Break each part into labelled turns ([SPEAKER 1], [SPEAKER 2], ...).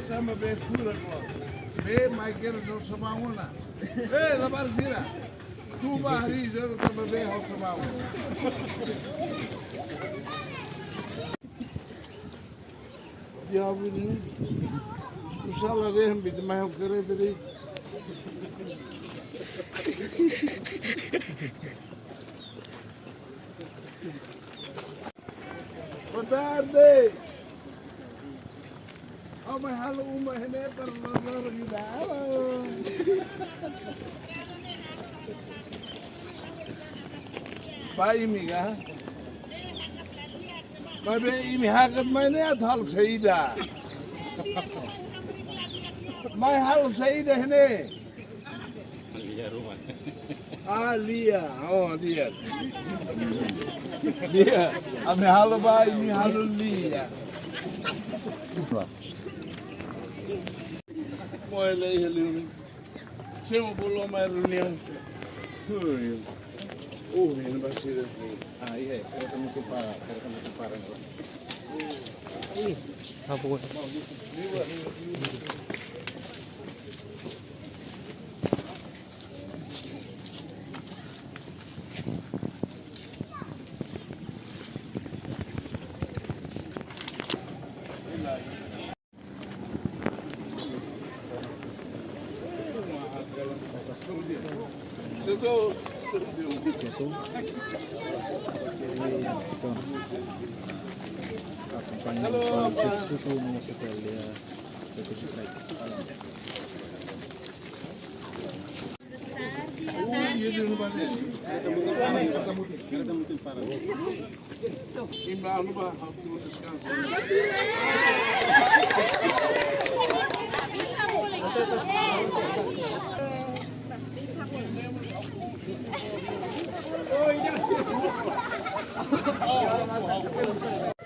[SPEAKER 1] Sama berpura kok. Michael sama una. La barzira. Tu bahri jado sama hal sama una. Ya bunu. İnşallah rehim bir de mahv kere biri. Boa tarde. Ama halo uma hene per lalor gida. Pai miga. Babe imi hakat maine athal saida. Mai hal saida hene. Lia. Oh dia. Dia. Ame halo ba imi halo lia. Olha aí, ele chama por lá mais reunião. Não vai ser assim.
[SPEAKER 2] Iya, kita temu para agora. Apa kok? Suku municipal ya,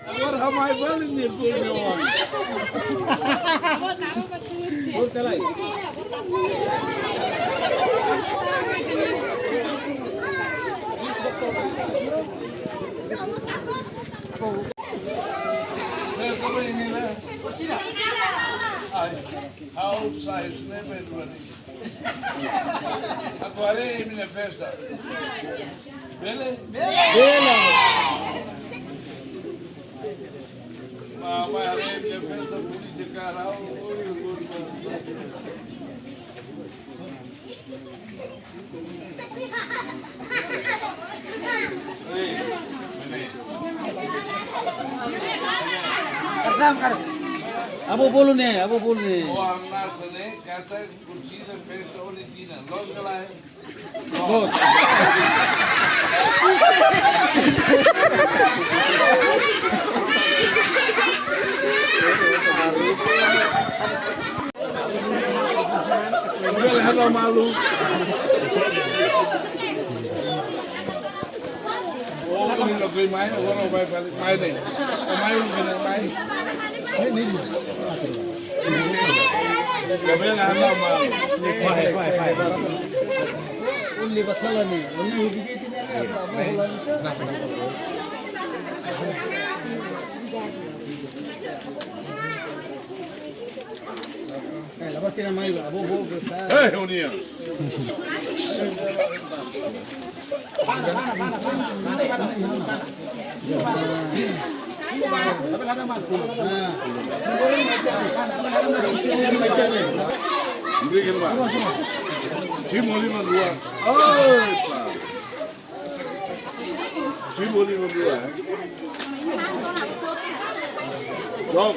[SPEAKER 1] Agora ramai balik nih punya orang. Outside, never ready. Agora é minha festa. Bele? Bele! Mama, é minha festa política, cara.
[SPEAKER 2] Abu bolu nih.
[SPEAKER 1] Oh, amas nih, kata kursi dan festa olitina. Los galai. Los. Halo malu. Oh, ini lo beli main, orang baik balik main deh. Main bener main. Ini. Kemudian halo malu.
[SPEAKER 2] Uli masalah nih. Ini hidupnya lepas sih namanya Abu.
[SPEAKER 1] Unia. Berikan Pak. Simoli mandua. Oh, Pak. Simoli mandua. Dok.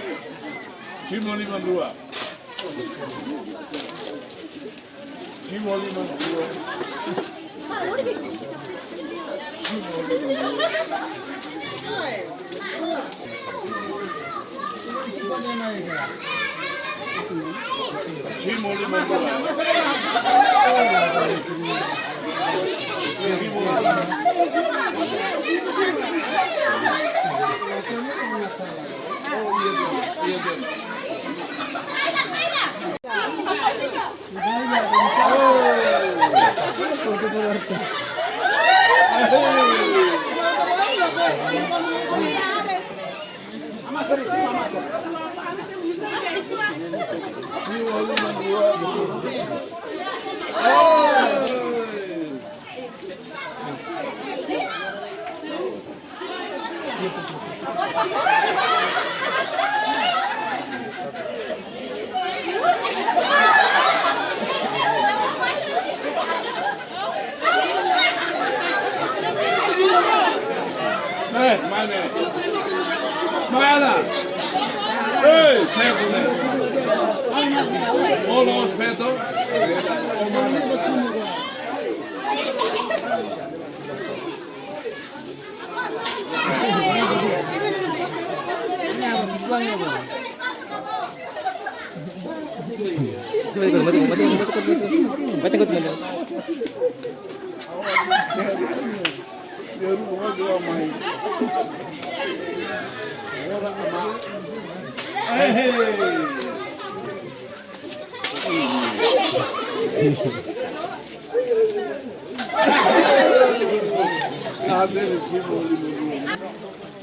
[SPEAKER 1] Simoli mandua. Simoli mandua. Simoli mandua. Simoli Mandura. Hey, my man. Mala. Hey, careful there. Hold on, Spencer.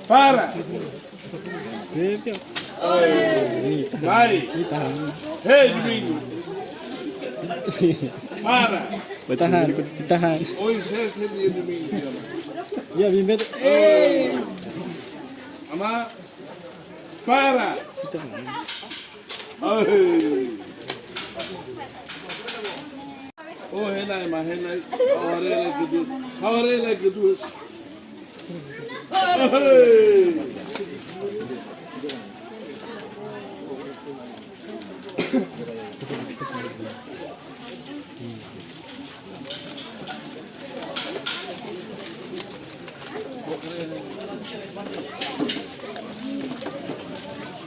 [SPEAKER 1] Para! Vai! Hey, domingo! Para!
[SPEAKER 2] Bertahan.
[SPEAKER 1] O incesto dia domingo.
[SPEAKER 2] Ya, bimbet.
[SPEAKER 1] Ama! Para! Oh, henai, ma henai. How are they like to do?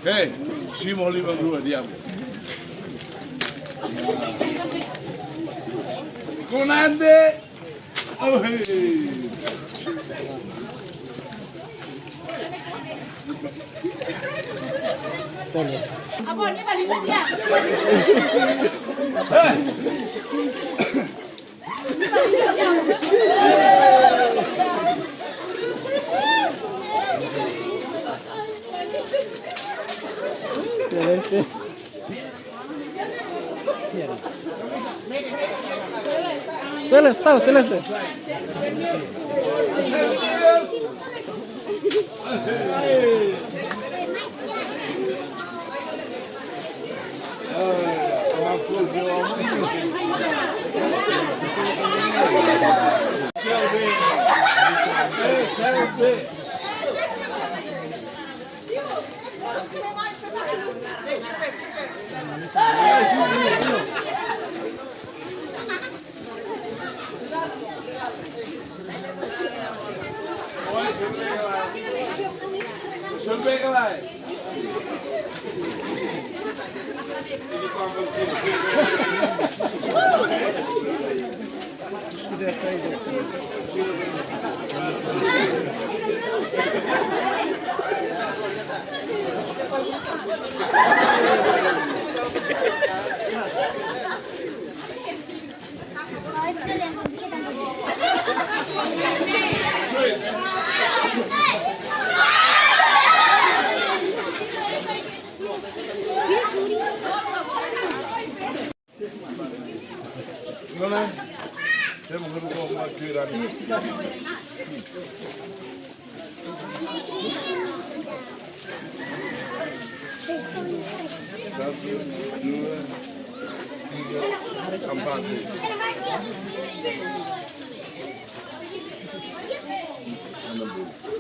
[SPEAKER 1] Hey, Simoli Mandura, diabo. Conande! Oh, hey!
[SPEAKER 3] Abang ni balik dia.
[SPEAKER 2] Celeste.
[SPEAKER 1] Mana? Saya mau ke rumah jiran. Satu, dua, tiga, empat.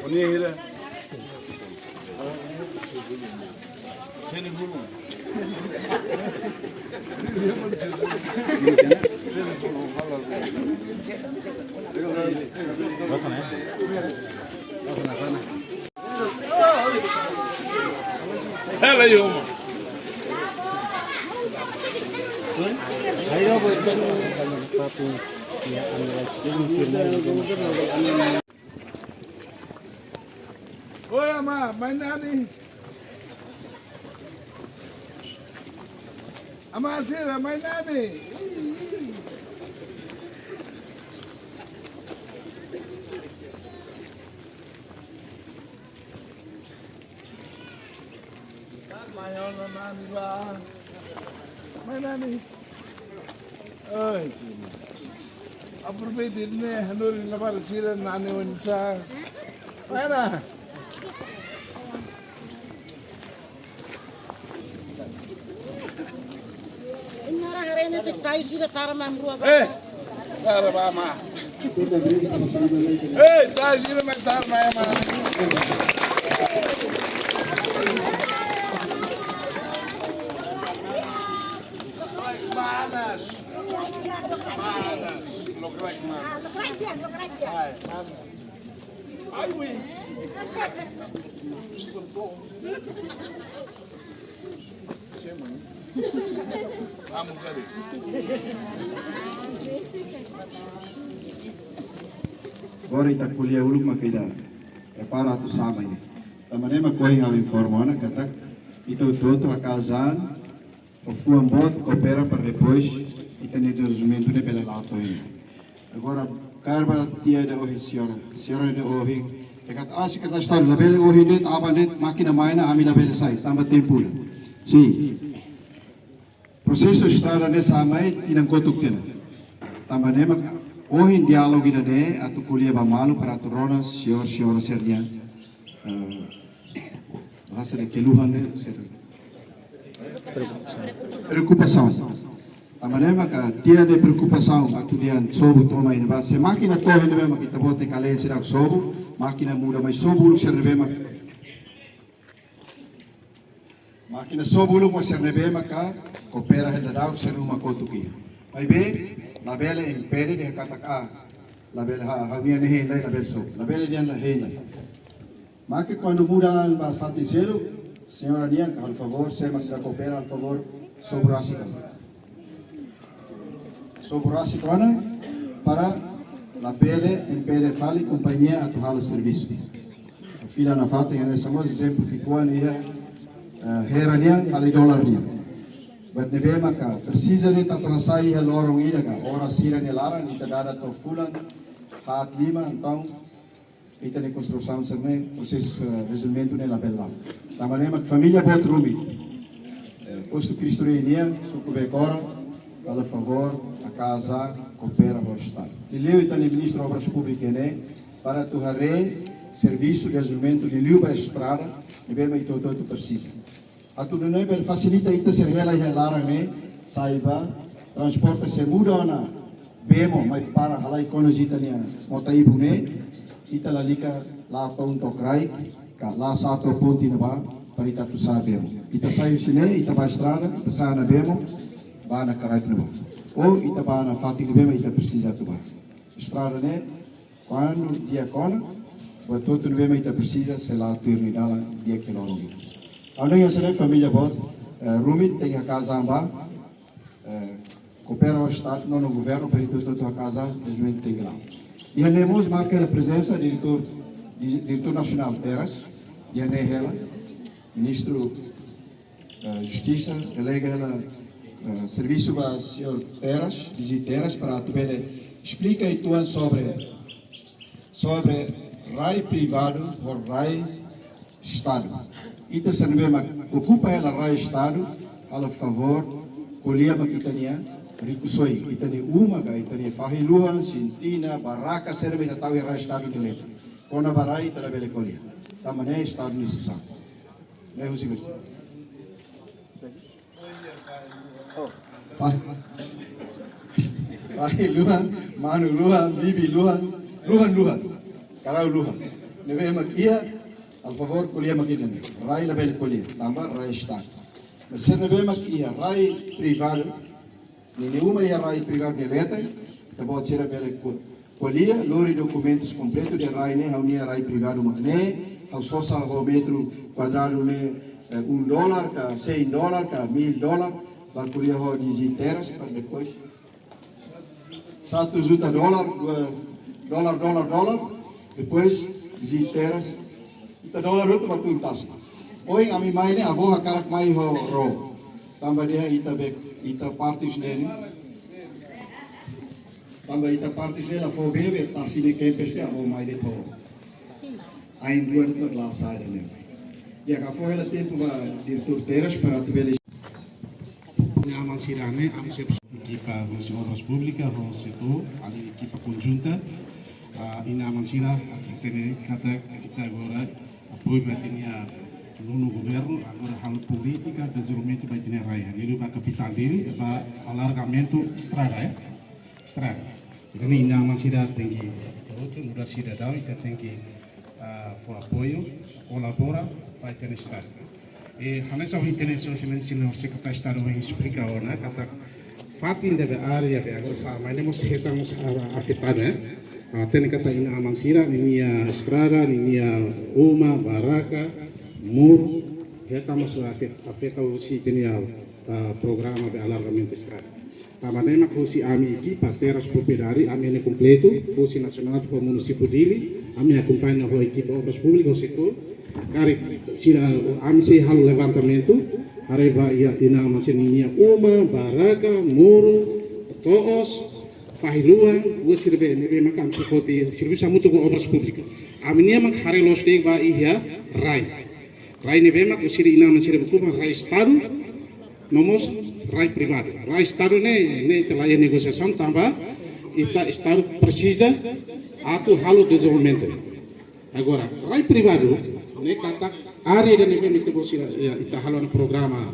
[SPEAKER 1] Ini hira. Sini dulu. Hela yuma.
[SPEAKER 2] ating ang
[SPEAKER 1] Oi, ama, main nani? Ama Sira, main nani? Mayon naman, di ba? Main nani? Ay, aproveite ne, hanurin na para sila nani unsa. Mana? Eh, cara mama. Eh, tá girando mais tarde, mama. Manas. Look like manas. Ai, ui. Vamos a ver.
[SPEAKER 4] Agora está colher o lucro que dá. Prepara tu sábado. Também mas corre a informar que tá itu todo a casar o fuambot coopera para depois e tem desenvolvimento de pela lato aí. Agora carba dia de hoje senhora de hoje dekat asik kita start label hoje net apa net máquina maina ami label sai tambah tempo. Sim. Proseso estrada nessa amai tinang kotuk tena. Tambah nemak ohin dialog ina ne atu kuliah bamalu para turona sior sernya. Bahasa de keluhan ne preocupação. Tambah nemak tia de preocupação atu dian sobu toma ina ba se makina tohe ne mak kita bote kale sidak sobu makina muda mai sobu luk serbe mak makina sobu luk serbe maka coopera hedadau seru makotuki. Mai be label impede de kata label hanya ne hele label so label dia la hele. Maka quando mudan ba fati zero senhora nia al favor se mas la coopera al favor sobrasi kana para label impede fali companhia a torrar o serviço. Fila na fati ene somos exemplo que quando ia herania ali dollar nia. Wat nebe maka precisa de tato hasai a lorong ida ka ora sira ne lara ni dada to fulan hat lima então ita ne construção serme processo resolvimento ne la bella tamane mak família bot rumi posto Cristo reinia suco be cora alla favor a casa coopera o estado e leu ita ne ministro obras públicas ne para tu hare serviço de resolvimento de liuba estrada nebe mai todo precisa. Atu nene ber facilita ita serhela ya larang ne saiba transporte seguro na bemo mai para halai konozita nia mota ibu ne ita lalika la tonto krai ka la sato punti na ba parita tu sabemo ita saio sine ita ba estrada ita sana bemo ba na karai na ba o ita ba na fating bemo ita precisa tu ba estrada ne quando dia kona ba tutu bemo ita precisa se la turni dala 10 km. Ano yang sene família bot rumit tem a casa amba coopera o estado no governo para todo a casa desmente tem lá e anemos marca a presença do diretor nacional terras e ela ministro justiça delega ela serviço para senhor terras visiteras para atender explica e tuan sobre rai privado ou rai estado. Ita sanbema ocupa ela rai estado a favor colia makitania rikusoi itani uma ga itani fahiluhan sintina baraka serve tatawi rai estado de letra kona barai tarabele colia tamane estado ni susah ne usi bes fahiluhan manu luhan bibi luhan karau luhan nebe makia al favor colia makina rai label colia tambah rai estado mas nebe makia rai privado ni uma ia rai privado de letra tabo ser bele colia lori documentos completo de rai ne haunia rai privado makne hau sosa ho metro quadrado ne $1 ka $100 ka $1000 ba colia ho digiteras para depois $1 juta, depois visiteiras, kita $1 itu matuntas. Oing ami maine avoha karak mai ho ro. Tambah dia ita partis nele. Tambah ita partis nele fo bebe tasine kempes dia avo mai de to. Ain dua itu kelas saya ni. Ya kafo hela tempo ba diretor teras para tu bele.
[SPEAKER 5] Aman Sirane, a equipa de obras públicas, o setor, a equipa conjunta, e na Amansira, aqui tem kita agora apoio para ter no governo, agora a política, desenvolvimento vai ter raia. Ele vai capital dele, vai alargamento estrada, estrada. Então, na Amansira tem que outro mudar cidadão, e tem que apoio, colabora, vai ter estrada. E hanessa o interesse o silêncio secretário de Estado vai explicar ona kata fatin deve área be agora sa mas nemos estamos afetado tem kata ina Amansira ninia estrada ninia uma baraka mur estamos afetado si tenia programa de alargamento estrada tamanema kusi ami equipa teras propriedade ami ne completo kusi nacional do município dele ami acompanha a equipa obras públicas setor Kari sira amsi halu levantamento areba ia ina maseninia uma baraka muru toos fahiluan dua sirbe nebe makan sekoti serviço muito com obras públicas aminia mak hari los dei ba ia rai nebe mak usiri ina masire bukuba rai estado nomos rai privado rai estado ne telah negosiação tambah ita estado precisa atu halu desenvolvimento agora rai privado ne kata área da neve mete bosira ita halo no programa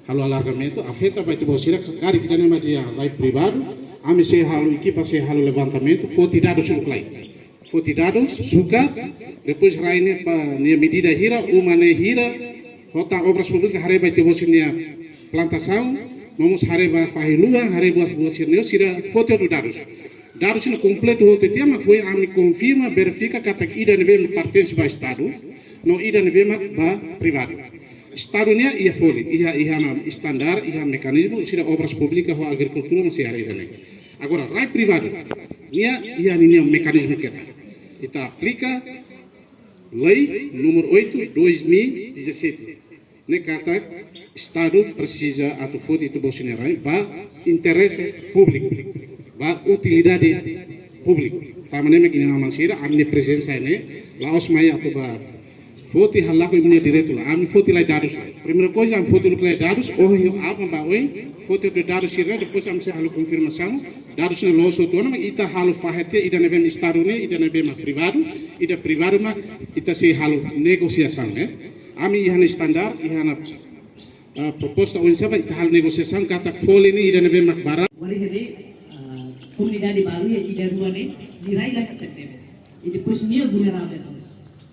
[SPEAKER 5] halo alargamento afeta vai te bosira kari kita nema dia lai privado ami se halo equipa se halo levantamento foti dados suklai foti dados suka depois raine pa ne medida hira umane hira hota obras públicas hare vai te bosira plantação vamos hare vai fahiluan hare buas bosira sira foti dados no completo hote tema foi ami confirma verifica kata ida neve pertence ao estado no ida nebe ba privado. Estado-nya ia folhe, ia na standar, ia mekanismo, sira obras públicas ou agricultura masih hari ini. Agora, rai privado, ia ninia mekanismo kita. Kita aplica lei número 8 2017. Ne kata Estado precisa atau foto itu bosinerai ba interesse público, ba utilidade público. Tamane me kini Amansira, amne presença ne, laos mai atau ba Foti halako imne direto lá, ami foti lá dados lá. Primeira coisa, ami foti lá dados, eu apa baoi, foti de dados sirna, depois ami se halo confirmação, dados na loso tona, ita halo fahete, ida nebe estado ne, ida nebe ma privado, ida privado ma, ita se halo negosiação, né? Ami ihana standar, ihana proposta onde sabe, ita halo negosiação, kata fole ne, ida nebe ma bara.
[SPEAKER 3] Wali hede comunidade baru ya ida rua ne, dirai lah kita tebes. E depois nia vulnerável.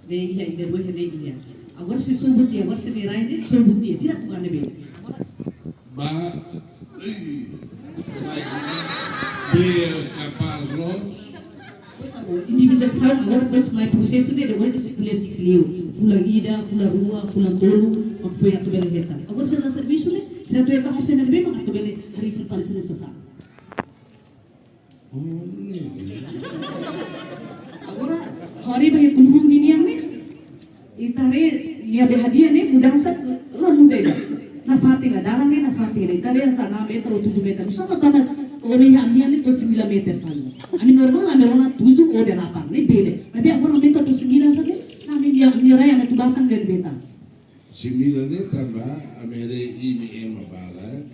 [SPEAKER 3] De ia ida rua hede ia. Agora se sombuti, agora se dirai ne, sombuti, sira tu kan nebe.
[SPEAKER 1] Ba, be capaz los.
[SPEAKER 3] Individual agora depois mais processo de depois se ciclio, fula ida, fula rua, fula tolo, foi a tu bela reta. Agora se dá serviço ne, se tu eta você nebe, mas tu bela hari fortalecer necessário. Agora hari bayi kulhung dunia ni, itare dia berhadiah ni mudah sat lalu deh. Na fatila, dalam ni na fatila. Itare asa 6 meter atau 7 meter. Sama-sama orang yang ni tu 9 meter falo. Ami normal ami orang 7 atau 8 ni bele. Tapi aku orang meter tu 9 saja. Ami dia raya ami tu batang dan beta.
[SPEAKER 1] 9 ni tambah amere ini ema bala.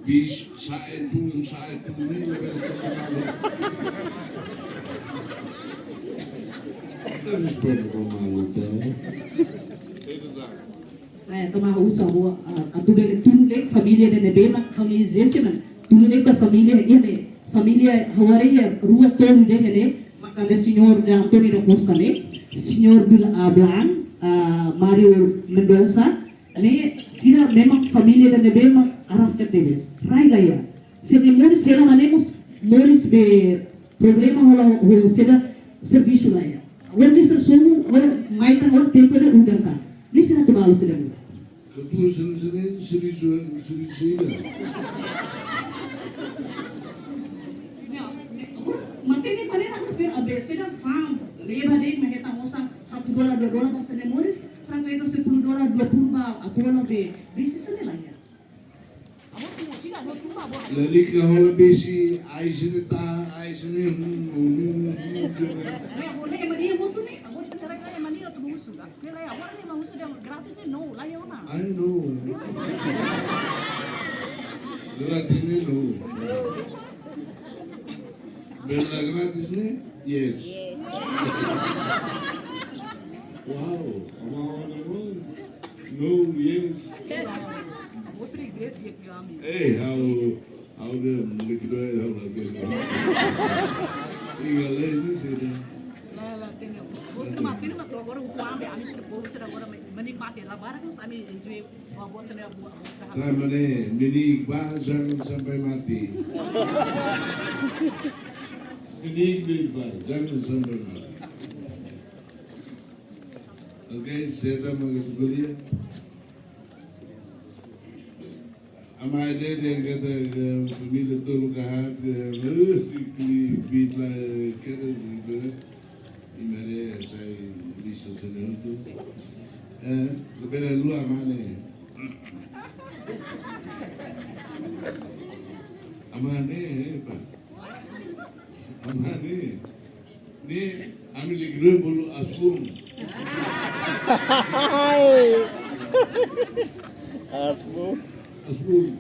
[SPEAKER 1] Bis saat tu ni lebih sekarang. Terus berkomando.
[SPEAKER 3] Tomar uso a tu bele família de nebema família zesima. Tu bele ba família ini família hawaria rua tolu de hele. Maka senhor de Antônio da Costa ne, senhor Blan, Mario Mendonça, ne sira memang família de nebema aras ketebes. Rai gaya. Se Moris se não manemos Moris be problema rola seda serviço lá ya. Agora dessa somo agora mais tá agora tempo de udang tá. Nisi na tu balu sedang.
[SPEAKER 1] Tu sendiri.
[SPEAKER 3] $1, $2 basta memórias, sampai itu $10, $20 aku lebih bisnis nila ya. Amo tuh sih kan tuh mah.
[SPEAKER 1] Lali ka hola besi ay sinita ay sinin.
[SPEAKER 3] Nah, boleh mani mo tuh nih. Amo kita kaya mani tuh musuh. Kaya awak ni musuh yang gratis no lah ya mana.
[SPEAKER 1] I know. Gratis ni no. Bela gratis ni? Yes. Wow. No, yes.
[SPEAKER 3] Mostly grace dia kami.
[SPEAKER 1] Hey, how the liquid how the Ingalese sih.
[SPEAKER 3] Lah tengok. Mostly makin tuh orang uang be, kami sudah bos orang menikmati lebaran terus kami enjoy buatnya buat.
[SPEAKER 1] Namanya mini jangan sampai mati. Mini jangan sampai mati. Oke, saya mau kuliah. Ama ada yang kata pemilik tolu kahat, bitla kata juga, ini saya bisa senang tu. Lebih luar mana? Amane pak, amane, ni ambil lagi bulu asbun.
[SPEAKER 2] Asbun.
[SPEAKER 1] Asbun,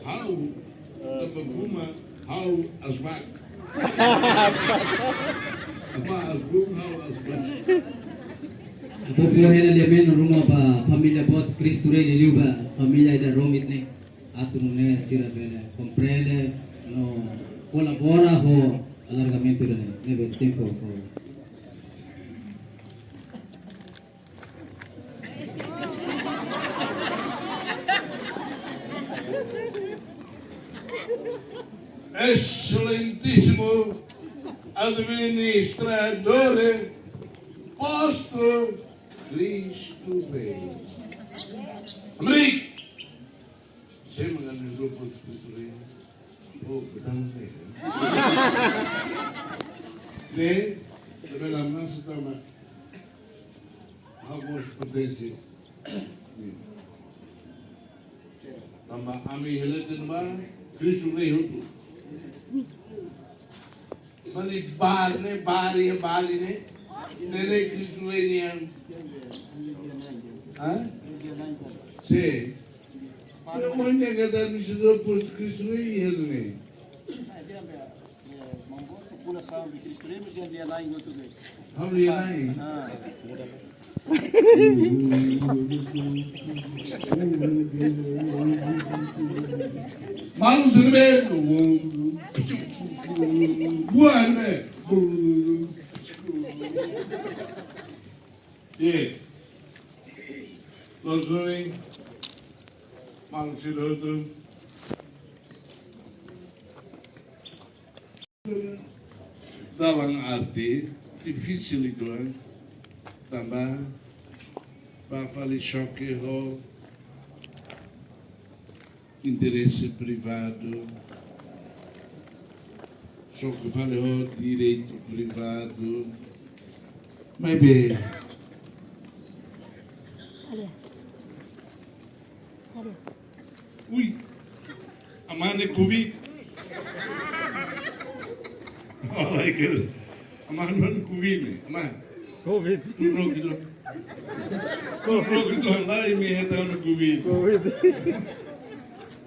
[SPEAKER 1] how tafahuma, how asbak. Apa asbun, how asbak.
[SPEAKER 6] Apo piohela liamen rumah pa familia bot Kristure liliuba familia da romit ne atune sira bene comprende no colabora ho allargamento ne be tempo ho
[SPEAKER 1] Excelentíssimo administrador posto Cristo Rei. Amém. Saya mengambil rumput Cristo Rei. Oh, pedang ni. Ni, lebih lama setama. Hapus potensi. Tambah kami helatin ba Cristo Rei hutu. Mali bali ne. Nene Cristo Rei niyan. Ah? Si. Pero kung hindi ka dahil misalnya po Cristo Rei helo ne. How dia lain? Malu sendiri. Buat me. Ye. Los doing. Malu sendiri. Dalam arti difícil itu tambah para falar choque ho interesse privado choque fala ho direito privado mas bem ui amane covid olha que amane covid amane
[SPEAKER 2] Covid.
[SPEAKER 1] Kurang itu lah ini hanya Covid.
[SPEAKER 2] Covid.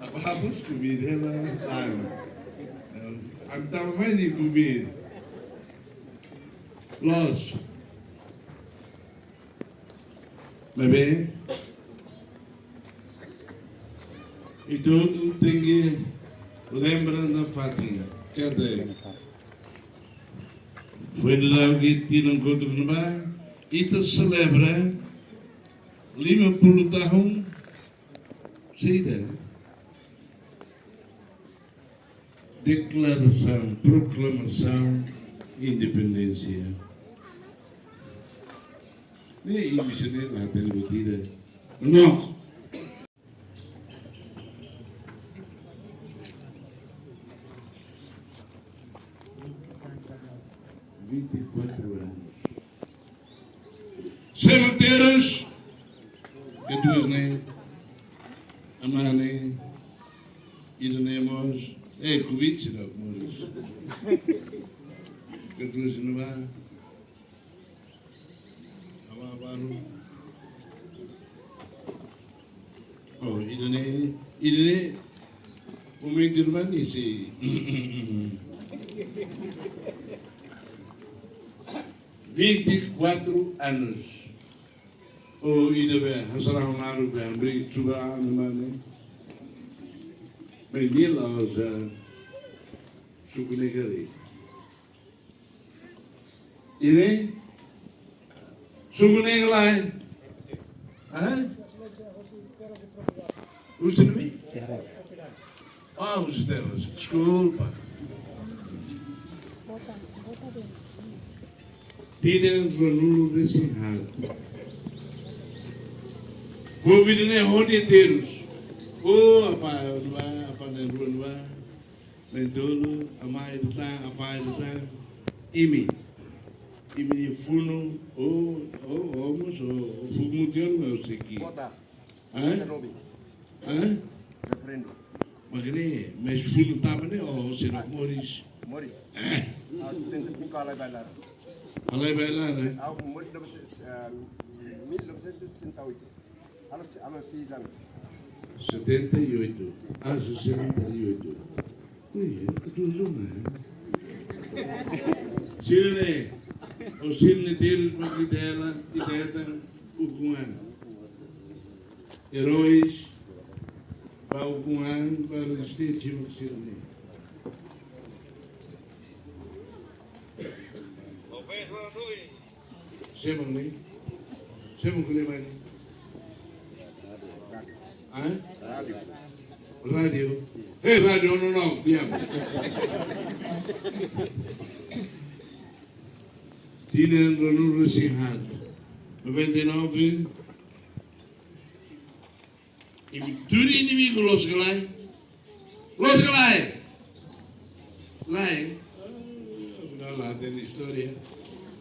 [SPEAKER 1] Apa hapus Covid lah. Antara mana Covid? Los. Bebe. Itu tinggi lembran da Fátima. Cadê? Foi lá que tinha um encontro no bar. Itu celebra 50 tahun sudah declaração, proclamação independência. Ini misalnya lah tidak. No. Ketuasne, amane, iremos, Covid não, Maurício. Ketuasne ba, baru. Oh, ini momento irmão disse 24 anos. O ida be hasarah maru be amri suba amane. Menil aos sukunegari. Ini sukunegalai. Ah? Os de Ah, os delas. Desculpa. Tienen Ronaldo desenhado. Vou vir ne rodeteiros. Oh, apa na rua não vai. Mentolo, amai do tá, apai do tá. Imi funo, vamos, fumo de ano eu sei que.
[SPEAKER 2] Bota.
[SPEAKER 1] Hã?
[SPEAKER 2] Robi.
[SPEAKER 1] Hã?
[SPEAKER 2] Referendo.
[SPEAKER 1] Mas funo tava né, ou será Moris?
[SPEAKER 2] Moris. Tenta ficar lá bailar.
[SPEAKER 1] Alai bailar, né?
[SPEAKER 2] Moris dapat 1968. Alas 6 anos.
[SPEAKER 1] 78. Ah, 68. Ui, é tudo junto, né? Sirene, o sirene deles para que dela, o Guan. Heróis para o Guan, para resistir, tipo que sirene. Semang ni? Semang ko naman ni? Ah? Radio. Hey, radio, no, diam. Tienen Ronaldo desenhado. 99. E tudo inimigo los galai. Los galai. Lai. Afinal lá tem a história.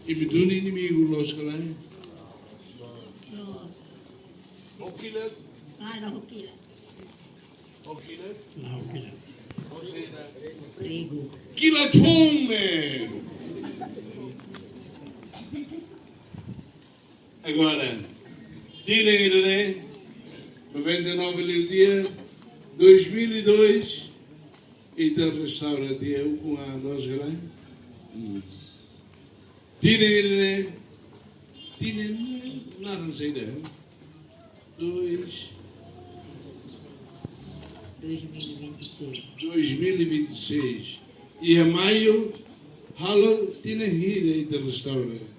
[SPEAKER 1] E tudo inimigo los galai. Okila.
[SPEAKER 7] Ada hokila.
[SPEAKER 1] Okila.
[SPEAKER 6] Não, que já.
[SPEAKER 1] Ou seja,
[SPEAKER 7] Prego.
[SPEAKER 1] Kila fome. Agora, tirem ele, 99 ali o dia, 2002, e da restaurante eu com a nossa grande. Tirem ele, nada não sei não. 2026. E a maio, halo, tirem ele da restaurante.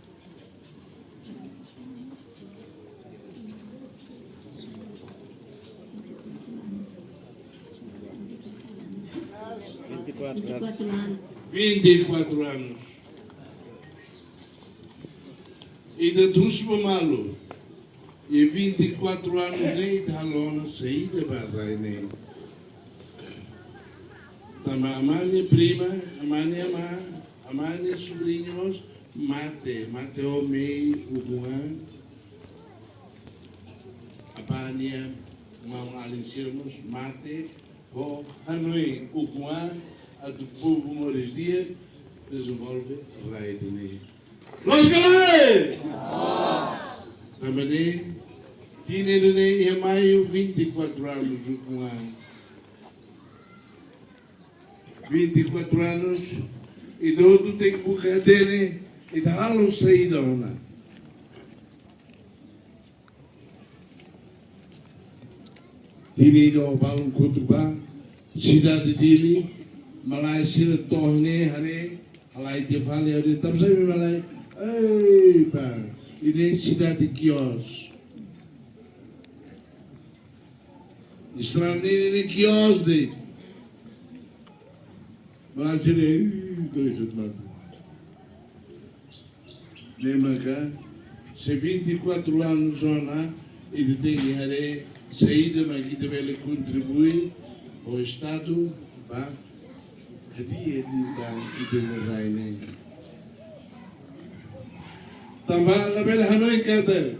[SPEAKER 7] Ano.
[SPEAKER 1] 24 anos. E da Truspa Malo. E 24 anos nem de halona saída para nem. Também a minha prima, a minha sobrinhos, mate o mês, o guan. A pania, mão alicermos, mate, o Hanoi, o guan. A do povo Moris Dias desenvolve Rai de Ney. Los galais! Também tinha de Ney em maio 24 anos com ano. 24 anos e do outro tem que buscar dele e dá-lo saída ona. Tinha ido ao Balão Cotubá, cidade dele. Malai sila tohne hari halai jevali hari tam saya malai pak ini sudah di kios Islam ini kios deh masih itu isut mati lembra cá se 24 anos zona e tem hari saída mas que deve contribuir ao Estado para Jadi dan itu ini. Tambah lebih Hanoi kata.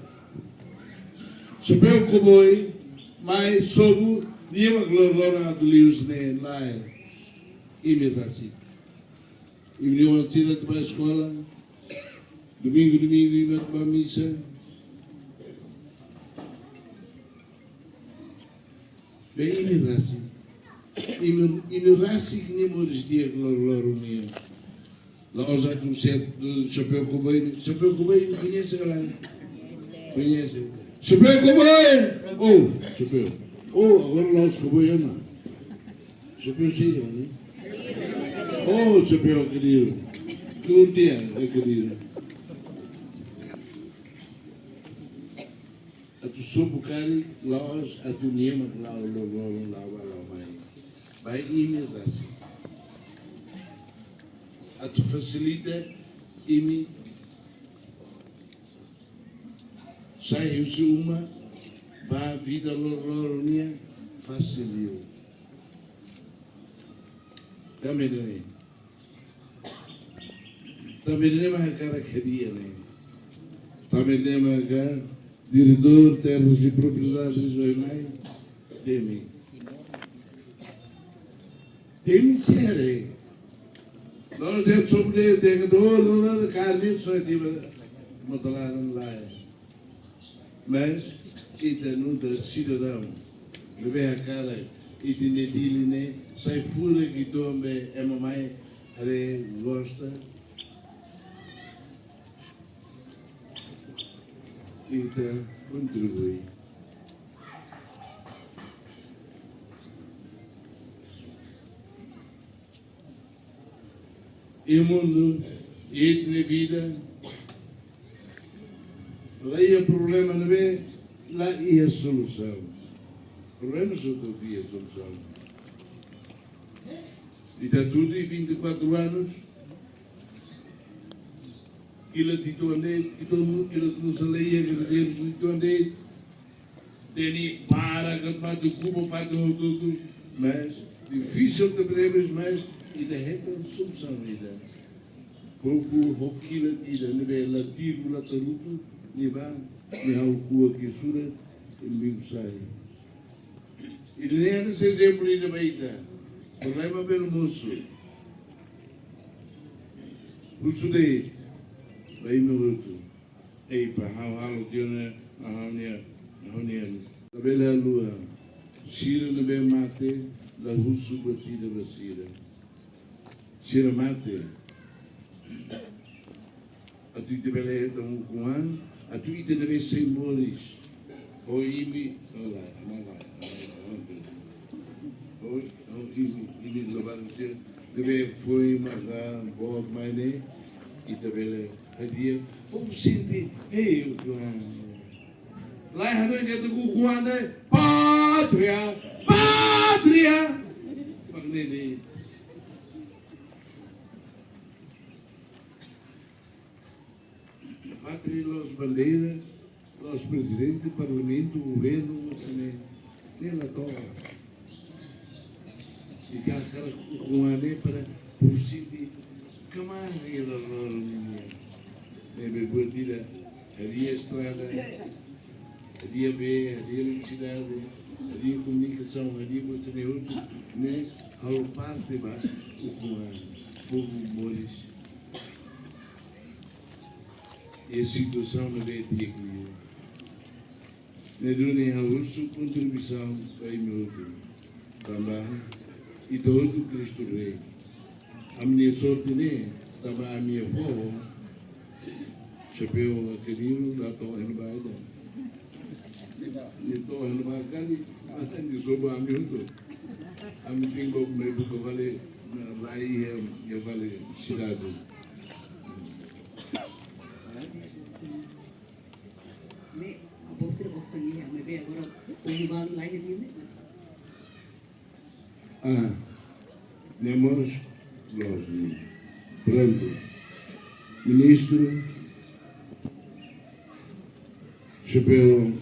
[SPEAKER 1] Chapéu cowboy, mais sobo, dia uma glória do Lius, né, lá é imigração. E vinha a tirar para a escola, domingo, ia para a missa. Bem imigração. Imigração que nem morres dia glória minha. Lá usa tu certo chapéu cowboy não conhece a galera. Conhece? Chapéu cowboy! Oh, chapéu. Oh, agora lá os cowboy não. Chapéu sério, né? Oh, chapéu querido. Tu dia, é querido. A tu soube cari, lá a tu niema, lá mais. Vai imigração. A tu facilita imi sai uma ba vida loronia facilio também mais cara queria né também mais cara diretor termos de propriedade jornais temi sério nós temos sobre o carne só de motorar lá mas ida não da cidadão leve a cara e de nedile né sai fura que tombe é mamãe ale gosta ida contribui e o mundo e na vida lá é problema não é lá é a solução problema só que é a solução e está tudo em 24 anos aquilo de onde que todo mundo que não se leia agradecer de onde tem para que do cubo faz tudo mas difícil de podemos mas e da reta solução vida pouco roquila tira nível lativo lataruto nível nível cua que sura e me sai e nem esse exemplo de baita problema pelo moço o sudei vai minuto ei para halo tiona ahania tabela lua sira no bem mate la russo batida basira sira mate a tu te bele tão com a tu te deve ser moris o imi imi levante deve foi maga bob mine e te bele dia o senti ei lá hado que tu kuane pátria magnene pátria los bandeiras los presidentes parlamento governo nem la toa e que cara kuane para por senti kamar ela minha nebe bordira ali estrada ali a ver ali eletricidade ali comunicação ali você tem outro né ao parte ba o povo moris e a situação não é técnica ne dune a russo contribuição para meu também e todo Cristo Rei a minha sorte né também a minha avó chapéu querido lá tô em baida e tô em baida até de soba a minuto a mim tenho me buco vale lá e vale cidade
[SPEAKER 3] Você gostaria de ver agora o rival lá em Minas?
[SPEAKER 1] Nemos los pronto ministro chapéu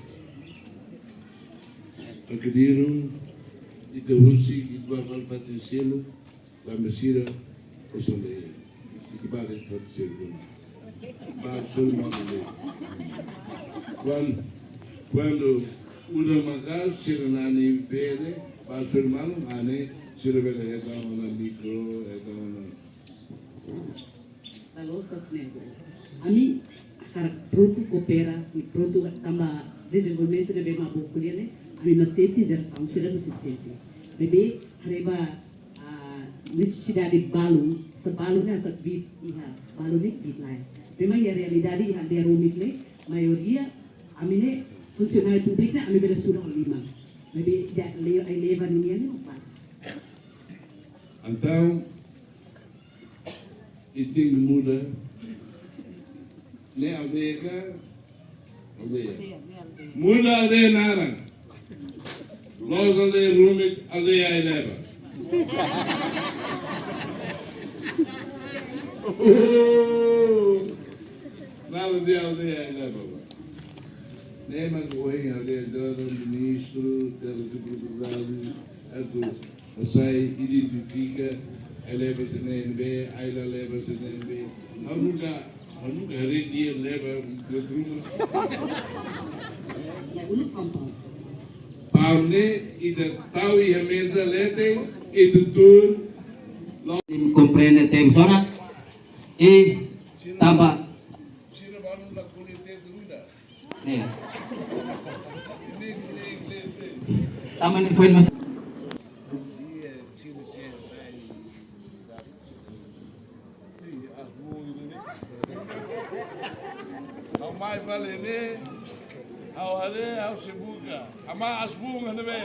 [SPEAKER 1] acredito e da Rússia e do Aval Patricielo da Messira Assembleia e que vai Patricielo mas sou mal quando Quando una magari si rimane bene, ma sul mano ane si rivela da una micro e da una.
[SPEAKER 3] Lalu sasnego. Ami akar produto coopera, e produto tamba desenvolvimento de bem mabu kuliane, ami maseti der sansira no sistema. Bebe hareba necessidade de balu, sebalunnya asa bit iha, balunnya bit lain. Memang ya realidade iha der rumit ne, maioria amine funcionário público ami bela surah 5. Bebe ai leva ninguém não vai.
[SPEAKER 1] Então, iting muda, ne aldeia, muda aldeia narang, los aldeia rumit aldeia ai leva. Nada de aldeia ai leva. Nem mais correm aldeia do ministro, telecomunicações, sai identifica, leva se NB, aila leva se NB. Nunca dia leva de tudo.
[SPEAKER 3] Ulu kampung.
[SPEAKER 1] Paune ida tahu ia mesa lete itu tur.
[SPEAKER 6] Compreende tem zona e tamba
[SPEAKER 1] Sira baru nak kulit teruda.
[SPEAKER 6] nih tamba ni poin mas
[SPEAKER 1] Ao mais vale ne, ao hare, ao sebuka, ama asbunga ne be.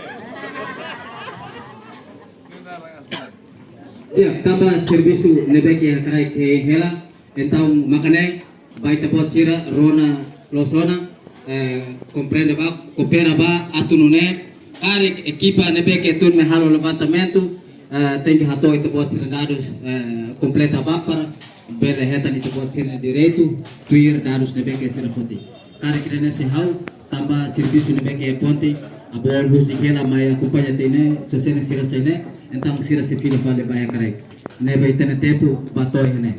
[SPEAKER 6] ya tamba servisu nebek ya karai se hela então makane baita bot sira rona losona compreende ba coopera ba atunune karek equipa nebek tun me halo levantamento tem que rato itu bot sira dados completa ba para bere hetan itu bot sira direito tuir dados nebek sira fonte karek rene se hau tamba servisu nebek ponte abol husikela mai acompanha tene sosene sira sene então sira se fila vale vai karek ne baitene tempo batoi ne